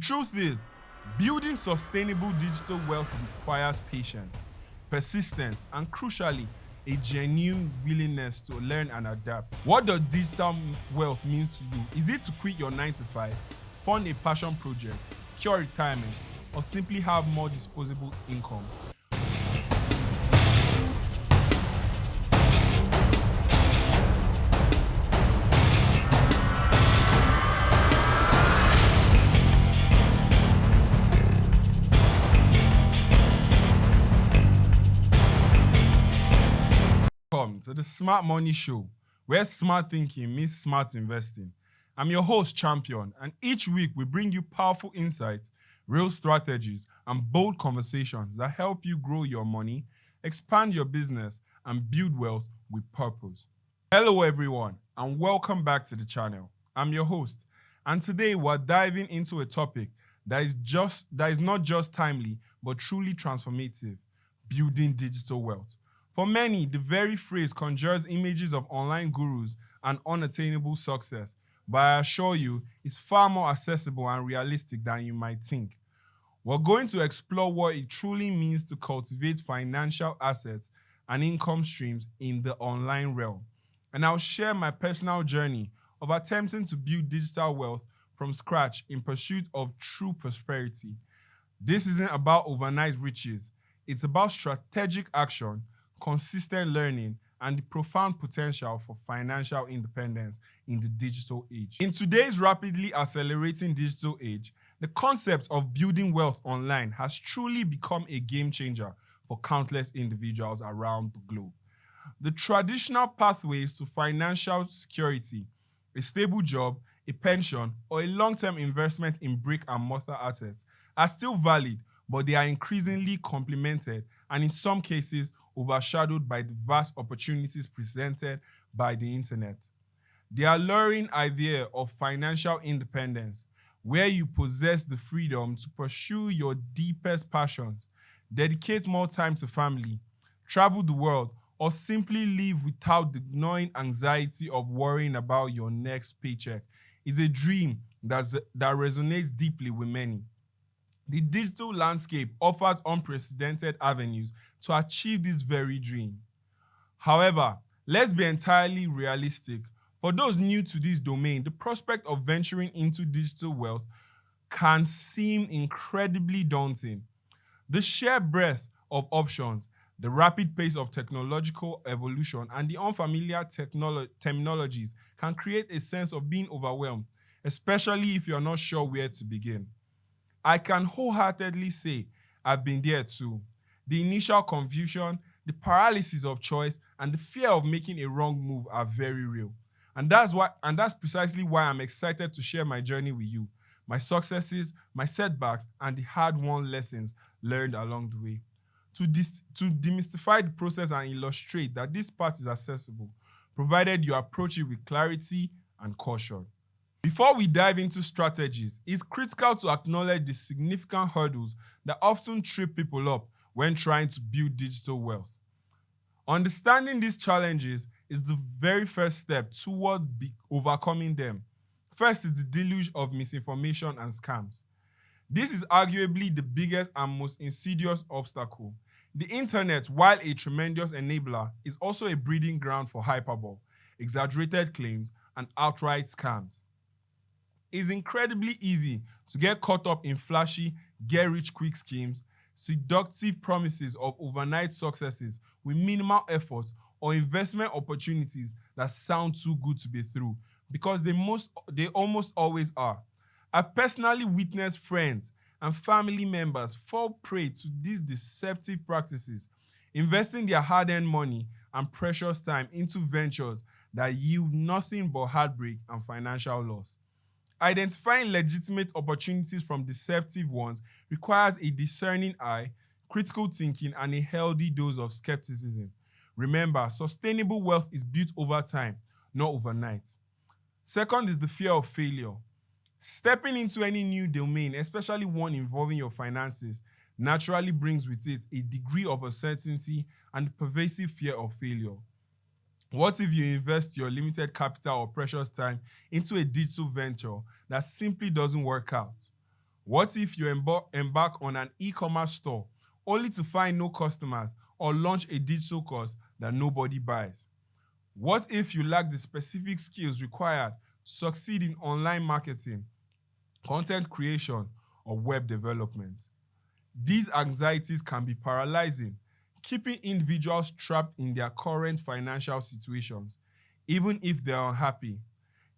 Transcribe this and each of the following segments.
truth is, building sustainable digital wealth requires patience, persistence, and crucially, a genuine willingness to learn and adapt. What does digital wealth mean to you? Is it to quit your 9 to 5, fund a passion project, secure retirement, or simply have more disposable income? Welcome to the Smart Money Show, where smart thinking means smart investing. I'm your host, Champion, and each week we bring you powerful insights, real strategies, and bold conversations that help you grow your money, expand your business, and build wealth with purpose. Hello, everyone, and welcome back to the channel. I'm your host, and today we're diving into a topic that is not just timely, but truly transformative: building digital wealth. For many, the very phrase conjures images of online gurus and unattainable success, but I assure you, it's far more accessible and realistic than you might think. We're going to explore what it truly means to cultivate financial assets and income streams in the online realm. And I'll share my personal journey of attempting to build digital wealth from scratch in pursuit of true prosperity. This isn't about overnight riches. It's about strategic action, consistent learning, and the profound potential for financial independence in the digital age. In today's rapidly accelerating digital age, the concept of building wealth online has truly become a game changer for countless individuals around the globe. The traditional pathways to financial security, a stable job, a pension, or a long-term investment in brick and mortar assets are still valid, but they are increasingly complemented and in some cases overshadowed by the vast opportunities presented by the internet. The alluring idea of financial independence, where you possess the freedom to pursue your deepest passions, dedicate more time to family, travel the world, or simply live without the gnawing anxiety of worrying about your next paycheck, is a dream that resonates deeply with many. The digital landscape offers unprecedented avenues to achieve this very dream. However, let's be entirely realistic. For those new to this domain, the prospect of venturing into digital wealth can seem incredibly daunting. The sheer breadth of options, the rapid pace of technological evolution, and the unfamiliar terminologies can create a sense of being overwhelmed, especially if you're not sure where to begin. I can wholeheartedly say I've been there too. The initial confusion, the paralysis of choice, and the fear of making a wrong move are very real. And that's precisely why I'm excited to share my journey with you, my successes, my setbacks, and the hard-won lessons learned along the way. To demystify the process and illustrate that this path is accessible, provided you approach it with clarity and caution. Before we dive into strategies, it's critical to acknowledge the significant hurdles that often trip people up when trying to build digital wealth. Understanding these challenges is the very first step toward overcoming them. First is the deluge of misinformation and scams. This is arguably the biggest and most insidious obstacle. The internet, while a tremendous enabler, is also a breeding ground for hyperbole, exaggerated claims, and outright scams. It's incredibly easy to get caught up in flashy, get-rich-quick schemes, seductive promises of overnight successes with minimal effort, or investment opportunities that sound too good to be true, because they almost always are. I've personally witnessed friends and family members fall prey to these deceptive practices, investing their hard-earned money and precious time into ventures that yield nothing but heartbreak and financial loss. Identifying legitimate opportunities from deceptive ones requires a discerning eye, critical thinking, and a healthy dose of skepticism. Remember, sustainable wealth is built over time, not overnight. Second is the fear of failure. Stepping into any new domain, especially one involving your finances, naturally brings with it a degree of uncertainty and the pervasive fear of failure. What if you invest your limited capital or precious time into a digital venture that simply doesn't work out? What if you embark on an e-commerce store only to find no customers or launch a digital course that nobody buys? What if you lack the specific skills required to succeed in online marketing, content creation, or web development? These anxieties can be paralyzing, keeping individuals trapped in their current financial situations, even if they are unhappy.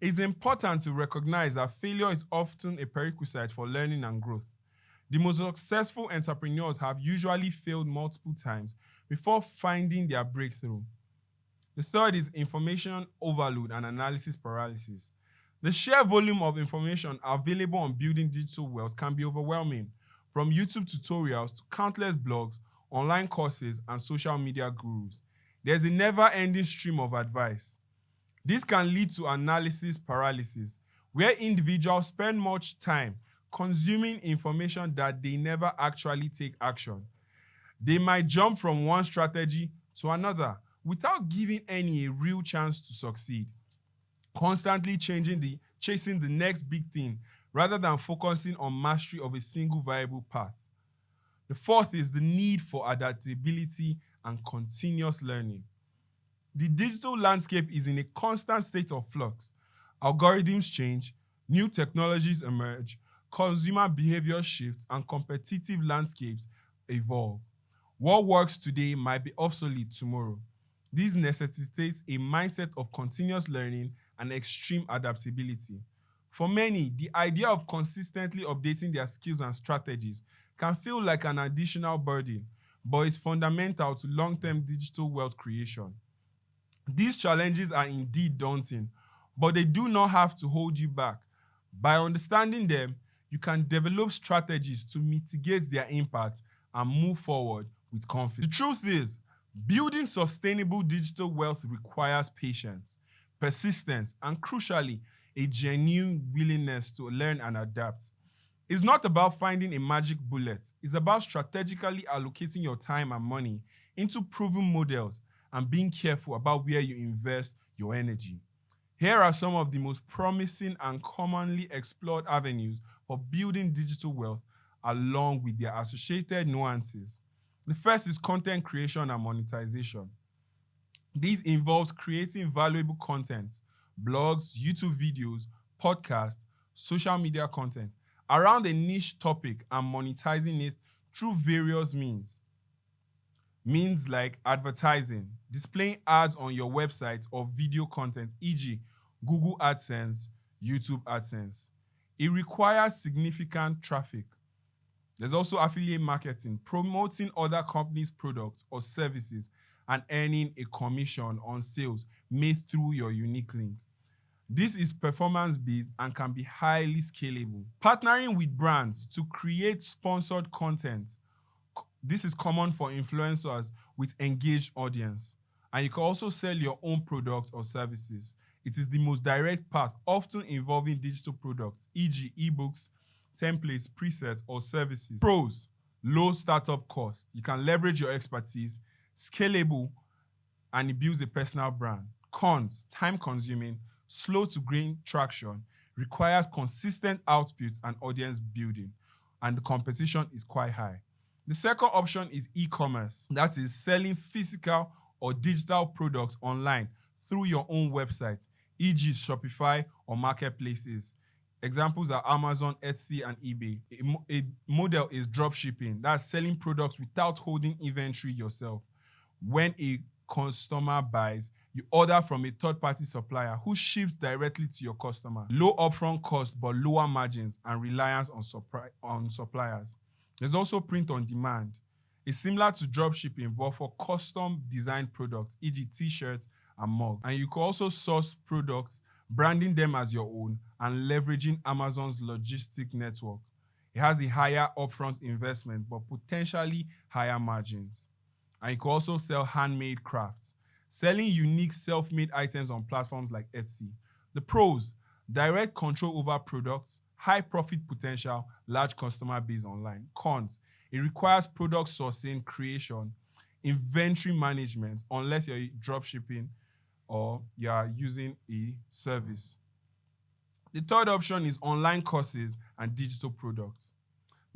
It's important to recognize that failure is often a prerequisite for learning and growth. The most successful entrepreneurs have usually failed multiple times before finding their breakthrough. The third is information overload and analysis paralysis. The sheer volume of information available on building digital wealth can be overwhelming, from YouTube tutorials to countless blogs, online courses, and social media gurus. There's a never-ending stream of advice. This can lead to analysis paralysis, where individuals spend much time consuming information that they never actually take action. They might jump from one strategy to another without giving any a real chance to succeed, constantly chasing the next big thing rather than focusing on mastery of a single viable path. The fourth is the need for adaptability and continuous learning. The digital landscape is in a constant state of flux. Algorithms change, new technologies emerge, consumer behavior shifts, and competitive landscapes evolve. What works today might be obsolete tomorrow. This necessitates a mindset of continuous learning and extreme adaptability. For many, the idea of consistently updating their skills and strategies can feel like an additional burden, but it's fundamental to long-term digital wealth creation. These challenges are indeed daunting, but they do not have to hold you back. By understanding them, you can develop strategies to mitigate their impact and move forward with confidence. The truth is, building sustainable digital wealth requires patience, persistence, and crucially, a genuine willingness to learn and adapt. It's not about finding a magic bullet. It's about strategically allocating your time and money into proven models and being careful about where you invest your energy. Here are some of the most promising and commonly explored avenues for building digital wealth along with their associated nuances. The first is content creation and monetization. This involves creating valuable content, blogs, YouTube videos, podcasts, social media content around a niche topic and monetizing it through various means. Means like advertising, displaying ads on your website or video content, e.g., Google AdSense, YouTube AdSense. It requires significant traffic. There's also affiliate marketing, promoting other companies' products or services and earning a commission on sales made through your unique link. This is performance-based and can be highly scalable. Partnering with brands to create sponsored content. This is common for influencers with engaged audience. And you can also sell your own products or services. It is the most direct path, often involving digital products, e.g. ebooks, templates, presets, or services. Pros: low startup cost. You can leverage your expertise, scalable, and it builds a personal brand. Cons: time consuming, slow to gain traction, requires consistent output and audience building, and the competition is quite high. The second option is e-commerce. That is selling physical or digital products online through your own website, e.g. Shopify or marketplaces. Examples are Amazon, Etsy, and eBay. A model is dropshipping. That's selling products without holding inventory yourself. When a customer buys, you order from a third-party supplier who ships directly to your customer. Low upfront cost, but lower margins and reliance on suppliers. There's also print on demand. It's similar to dropshipping, but for custom designed products, e.g. t-shirts and mugs. And you can also source products, branding them as your own, and leveraging Amazon's logistic network. It has a higher upfront investment, but potentially higher margins. And you can also sell handmade crafts, selling unique self-made items on platforms like Etsy. The pros: direct control over products, high profit potential, large customer base online. Cons: it requires product sourcing, creation, inventory management, unless you're dropshipping or you are using a service. The third option is online courses and digital products.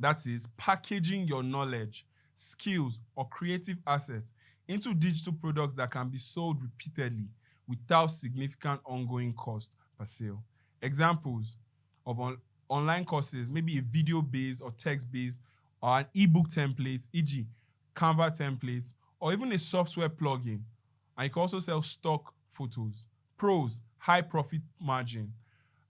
That is, packaging your knowledge, skills, or creative assets into digital products that can be sold repeatedly without significant ongoing cost per sale. Examples of online courses, maybe a video-based or text-based or an ebook template, e.g., Canva templates, or even a software plugin. And you can also sell stock photos. Pros, high profit margin,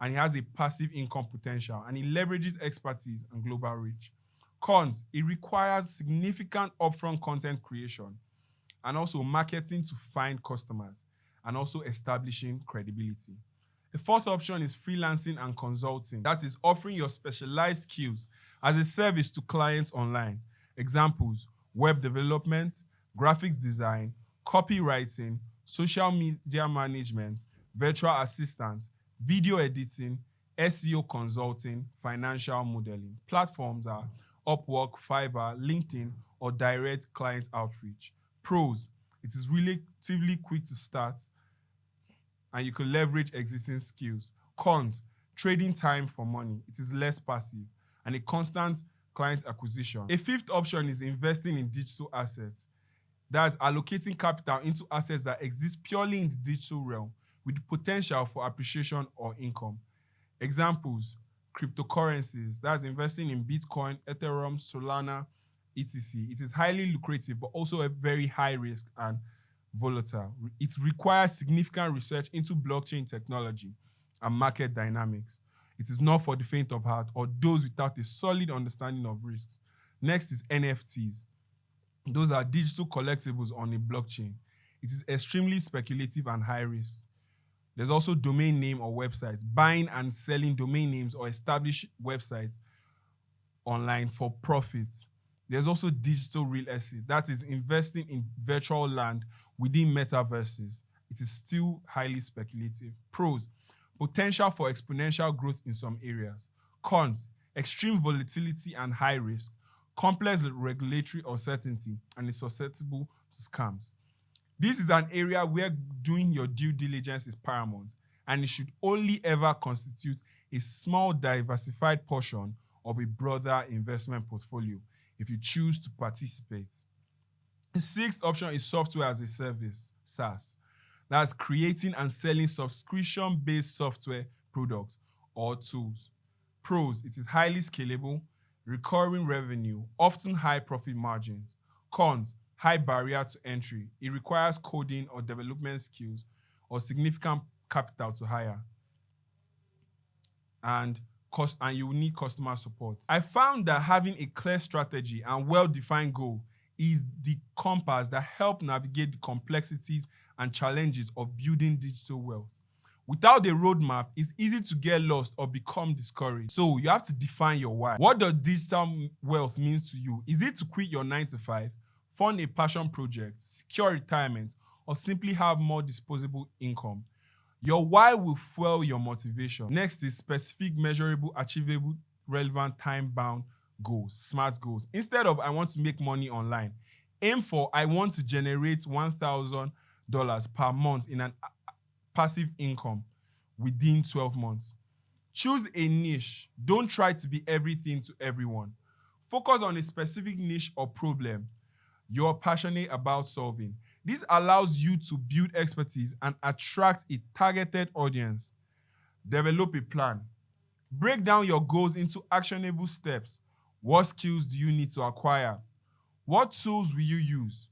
and he has a passive income potential, and he leverages expertise and global reach. Cons, it requires significant upfront content creation and also marketing to find customers and also establishing credibility. The fourth option is freelancing and consulting. That is offering your specialized skills as a service to clients online. Examples, web development, graphics design, copywriting, social media management, virtual assistant, video editing, SEO consulting, financial modeling. Platforms are Upwork, Fiverr, LinkedIn, or direct client outreach. Pros, it is relatively quick to start and you can leverage existing skills. Cons, trading time for money. It is less passive and a constant client acquisition. A fifth option is investing in digital assets. That's allocating capital into assets that exist purely in the digital realm with the potential for appreciation or income. Examples, cryptocurrencies. That's investing in Bitcoin, Ethereum, Solana, etc. It is highly lucrative, but also a very high risk and volatile. It requires significant research into blockchain technology and market dynamics. It is not for the faint of heart or those without a solid understanding of risks. Next is NFTs. Those are digital collectibles on a blockchain. It is extremely speculative and high risk. There's also domain name or websites, buying and selling domain names or established websites online for profit. There's also digital real estate, that is investing in virtual land within metaverses. It is still highly speculative. Pros, potential for exponential growth in some areas. Cons, extreme volatility and high risk, complex regulatory uncertainty, and is susceptible to scams. This is an area where doing your due diligence is paramount, and it should only ever constitute a small diversified portion of a broader investment portfolio if you choose to participate. The sixth option is software as a service, SaaS. That's creating and selling subscription-based software products or tools. Pros, it is highly scalable, recurring revenue, often high profit margins. Cons, high barrier to entry. It requires coding or development skills or significant capital to hire. And you will need customer support. I found that having a clear strategy and well-defined goal is the compass that help navigate the complexities and challenges of building digital wealth. Without a roadmap, it's easy to get lost or become discouraged. So you have to define your why. What does digital wealth mean to you? Is it to quit your 9 to 5, fund a passion project, secure retirement, or simply have more disposable income? Your why will fuel your motivation. Next is specific, measurable, achievable, relevant, time-bound goals, SMART goals. Instead of I want to make money online, aim for I want to generate $1,000 per month in an passive income within 12 months. Choose a niche. Don't try to be everything to everyone. Focus on a specific niche or problem you're passionate about solving. This allows you to build expertise and attract a targeted audience. Develop a plan. Break down your goals into actionable steps. What skills do you need to acquire? What tools will you use?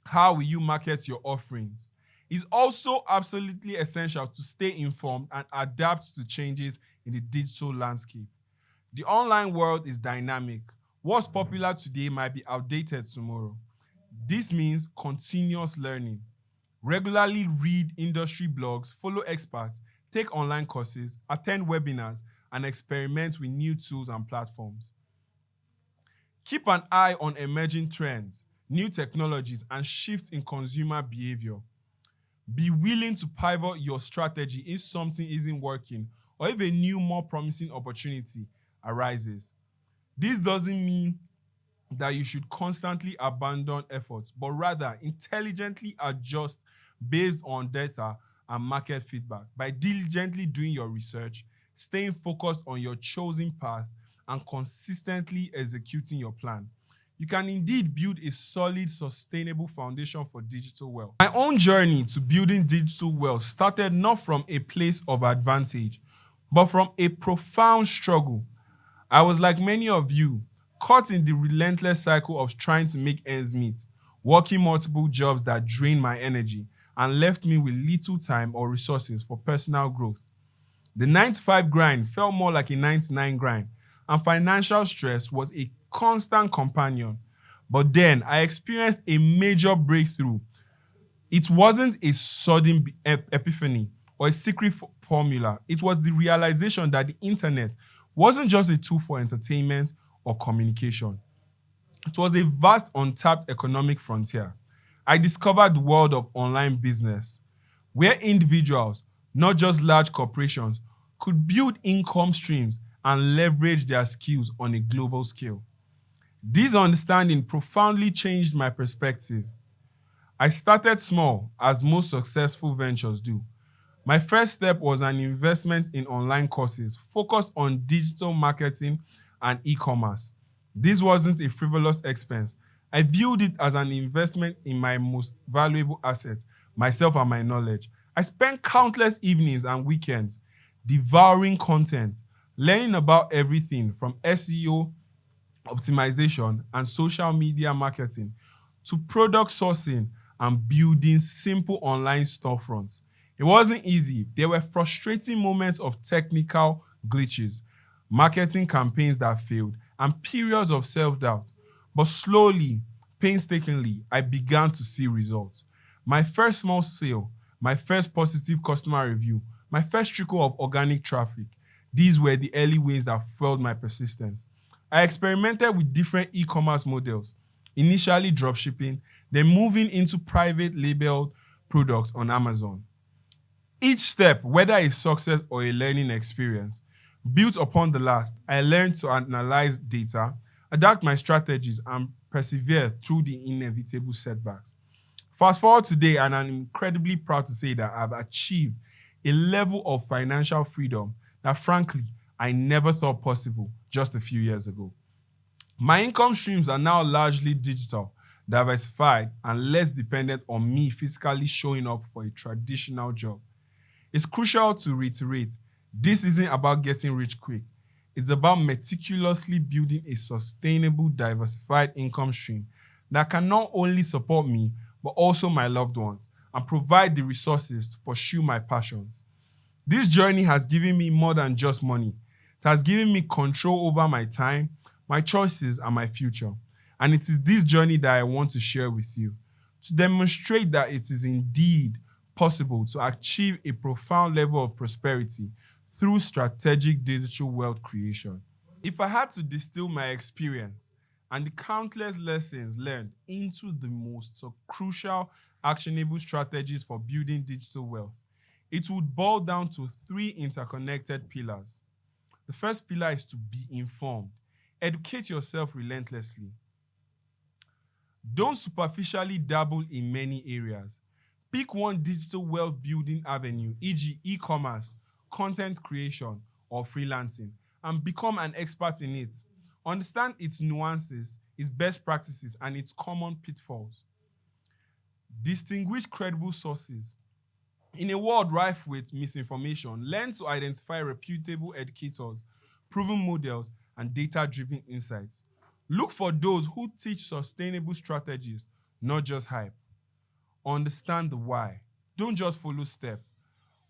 How will you market your offerings? It's also absolutely essential to stay informed and adapt to changes in the digital landscape. The online world is dynamic. What's popular today might be outdated tomorrow. This means continuous learning. Regularly read industry blogs, follow experts, take online courses, attend webinars, and experiment with new tools and platforms. Keep an eye on emerging trends, new technologies, and shifts in consumer behavior. Be willing to pivot your strategy if something isn't working or if a new, more promising opportunity arises. This doesn't mean that you should constantly abandon efforts, but rather intelligently adjust based on data and market feedback. By diligently doing your research, staying focused on your chosen path, and consistently executing your plan, you can indeed build a solid, sustainable foundation for digital wealth. My own journey to building digital wealth started not from a place of advantage, but from a profound struggle. I was like many of you, caught in the relentless cycle of trying to make ends meet, working multiple jobs that drained my energy and left me with little time or resources for personal growth. The 9 to 5 grind felt more like a 9 to 9 grind, and financial stress was a constant companion. But then I experienced a major breakthrough. It wasn't a sudden epiphany or a secret formula. It was the realization that the internet wasn't just a tool for entertainment or communication. It was a vast, untapped economic frontier. I discovered the world of online business, where individuals, not just large corporations, could build income streams and leverage their skills on a global scale. This understanding profoundly changed my perspective. I started small, as most successful ventures do. My first step was an investment in online courses focused on digital marketing and e-commerce. This wasn't a frivolous expense. I viewed it as an investment in my most valuable asset, myself and my knowledge. I spent countless evenings and weekends devouring content, learning about everything from SEO, optimization, and social media marketing to product sourcing and building simple online storefronts. It wasn't easy. There were frustrating moments of technical glitches, marketing campaigns that failed, and periods of self-doubt. But slowly, painstakingly, I began to see results. My first small sale, my first positive customer review, my first trickle of organic traffic. These were the early wins that fueled my persistence. I experimented with different e-commerce models, initially dropshipping, then moving into private labeled products on Amazon. Each step, whether a success or a learning experience, built upon the last, I learned to analyze data, adapt my strategies, and persevere through the inevitable setbacks. Fast forward today, and I'm incredibly proud to say that I've achieved a level of financial freedom that, frankly, I never thought possible just a few years ago. My income streams are now largely digital, diversified, and less dependent on me physically showing up for a traditional job. It's crucial to reiterate, this isn't about getting rich quick. It's about meticulously building a sustainable, diversified income stream that can not only support me, but also my loved ones and provide the resources to pursue my passions. This journey has given me more than just money. It has given me control over my time, my choices, and my future. And it is this journey that I want to share with you to demonstrate that it is indeed possible to achieve a profound level of prosperity through strategic digital wealth creation. If I had to distill my experience and the countless lessons learned into the most crucial, actionable strategies for building digital wealth, it would boil down to three interconnected pillars. The first pillar is to be informed. Educate yourself relentlessly. Don't superficially dabble in many areas. Pick one digital wealth building avenue, e.g., e-commerce, content creation, or freelancing, and become an expert in it. Understand its nuances, its best practices, and its common pitfalls. Distinguish credible sources. In a world rife with misinformation, learn to identify reputable educators, proven models, and data-driven insights. Look for those who teach sustainable strategies, not just hype. Understand the why. Don't just follow steps.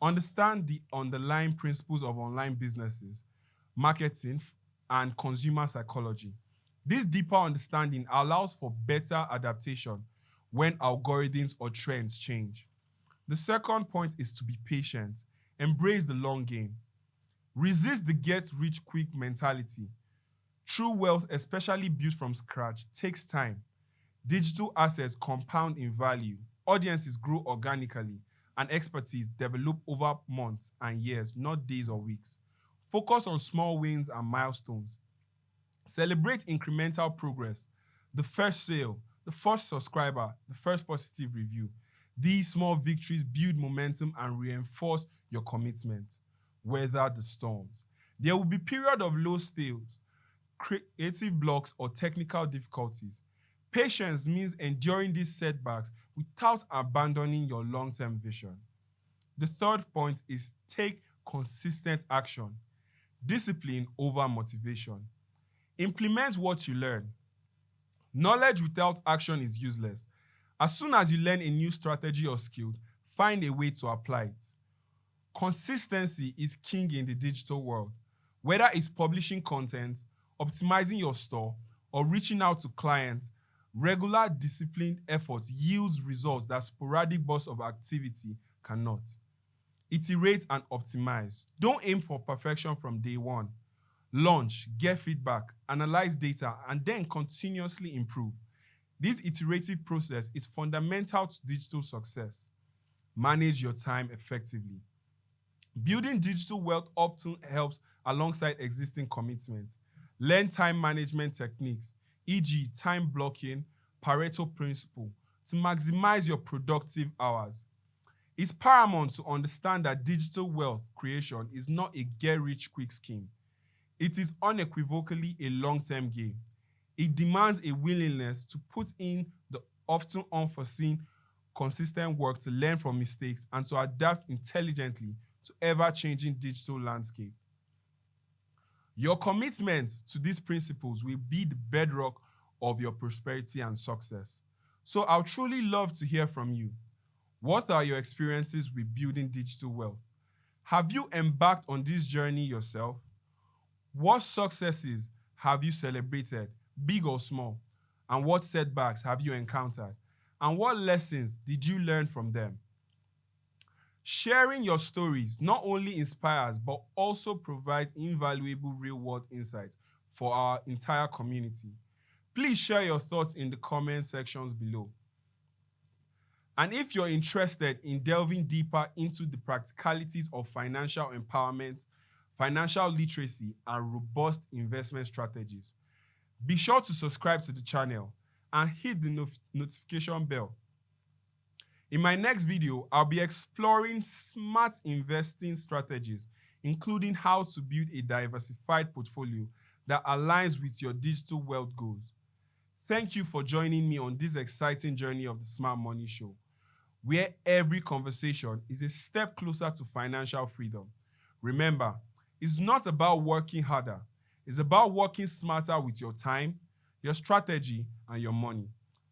Understand the underlying principles of online businesses, marketing, and consumer psychology. This deeper understanding allows for better adaptation when algorithms or trends change. The second point is to be patient. Embrace the long game. Resist the get rich quick mentality. True wealth, especially built from scratch, takes time. Digital assets compound in value. Audiences grow organically, and expertise develop over months and years, not days or weeks. Focus on small wins and milestones. Celebrate incremental progress. The first sale, the first subscriber, the first positive review. These small victories build momentum and reinforce your commitment. Weather the storms. There will be periods of low sales, creative blocks, or technical difficulties. Patience means enduring these setbacks without abandoning your long-term vision. The third point is take consistent action. Discipline over motivation. Implement what you learn. Knowledge without action is useless. As soon as you learn a new strategy or skill, find a way to apply it. Consistency is king in the digital world. Whether it's publishing content, optimizing your store, or reaching out to clients, regular disciplined effort yields results that sporadic bursts of activity cannot. Iterate and optimize. Don't aim for perfection from day one. Launch, get feedback, analyze data, and then continuously improve. This iterative process is fundamental to digital success. Manage your time effectively. Building digital wealth often helps alongside existing commitments. Learn time management techniques, e.g., time blocking, Pareto principle, to maximize your productive hours. It's paramount to understand that digital wealth creation is not a get-rich-quick scheme. It is unequivocally a long-term game. It demands a willingness to put in the often unforeseen, consistent work to learn from mistakes and to adapt intelligently to ever-changing digital landscape. Your commitment to these principles will be the bedrock of your prosperity and success. So I'll truly love to hear from you. What are your experiences with building digital wealth? Have you embarked on this journey yourself? What successes have you celebrated, big or small? And what setbacks have you encountered? And what lessons did you learn from them? Sharing your stories not only inspires, but also provides invaluable real-world insights for our entire community. Please share your thoughts in the comment sections below. And if you're interested in delving deeper into the practicalities of financial empowerment, financial literacy, and robust investment strategies, be sure to subscribe to the channel and hit the notification bell. In my next video, I'll be exploring smart investing strategies, including how to build a diversified portfolio that aligns with your digital wealth goals. Thank you for joining me on this exciting journey of the Smart Money Show, where every conversation is a step closer to financial freedom. Remember, it's not about working harder. It's about working smarter with your time, your strategy, and your money.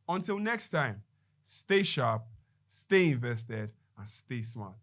Until next time, stay sharp, stay invested, and stay smart.